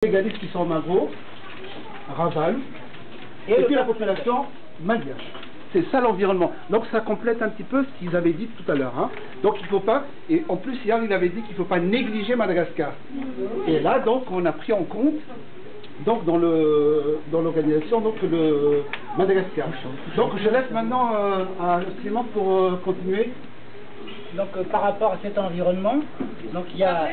Les légalistes qui sont Maghreb, Raval, et puis la population malgache. C'est ça l'environnement. Donc ça complète un petit peu ce qu'ils avaient dit tout à l'heure. Hein. Donc il ne faut pas, et en plus hier il avait dit qu'il ne faut pas négliger Madagascar. Et là donc on a pris en compte donc dans l'organisation donc le Madagascar. Donc je laisse maintenant à Clément pour continuer. Donc par rapport à cet environnement, donc il y a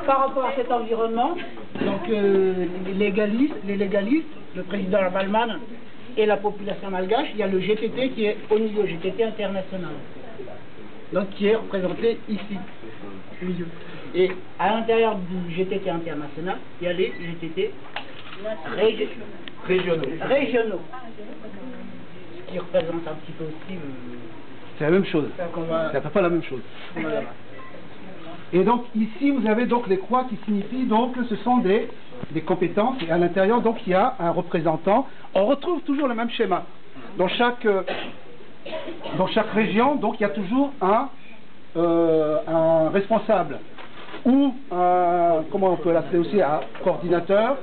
par rapport à cet environnement, donc les légalistes, le président Balman et la population malgache, il y a le GTT qui est au niveau GTT international, donc qui est représenté ici. Et à l'intérieur du GTT international, il y a les GTT régionaux, ce qui représente un petit peu aussi. C'est la même chose. C'est à peu près la même chose. Et donc ici vous avez donc les croix qui signifient donc ce sont des compétences et à l'intérieur donc il y a un représentant. On retrouve toujours le même schéma. Dans chaque région donc il y a toujours un responsable ou comment on peut l'appeler aussi, un coordinateur,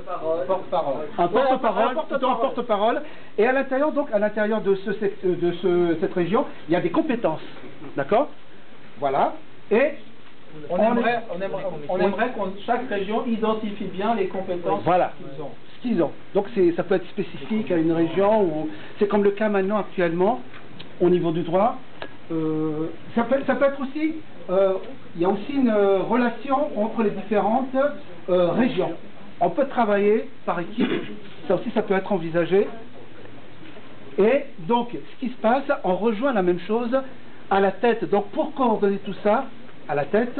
un porte-parole, et à l'intérieur de cette région, il y a des compétences, d'accord? Voilà, et on aimerait que chaque région identifie bien les compétences qu'ils ont. Donc ça peut être spécifique à une région, ou c'est comme le cas maintenant actuellement au niveau du droit. Ça peut être aussi, il y a aussi une relation entre les différentes régions. On peut travailler par équipe, ça aussi ça peut être envisagé. Et donc, ce qui se passe, on rejoint la même chose à la tête. Donc, pour coordonner tout ça, à la tête,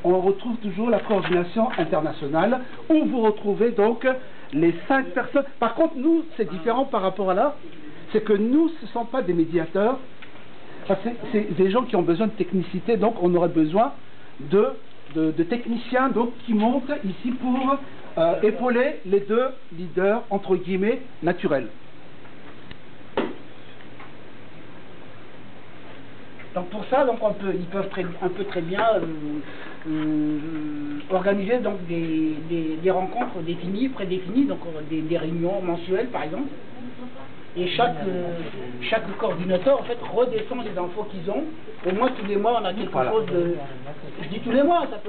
on retrouve toujours la coordination internationale, où vous retrouvez donc les 5 personnes. Par contre, nous, c'est différent par rapport à là, c'est que nous, ce ne sont pas des médiateurs. C'est des gens qui ont besoin de technicité, donc on aurait besoin de techniciens donc, qui montent ici pour épauler les deux leaders, entre guillemets, naturels. Donc pour ça, donc ils peuvent très bien organiser donc des rencontres définies, prédéfinies, donc des réunions mensuelles par exemple. Et chaque coordinateur en fait redescend les infos qu'ils ont. Au moins tous les mois on a quelque chose de. Je dis tous les mois, ça peut être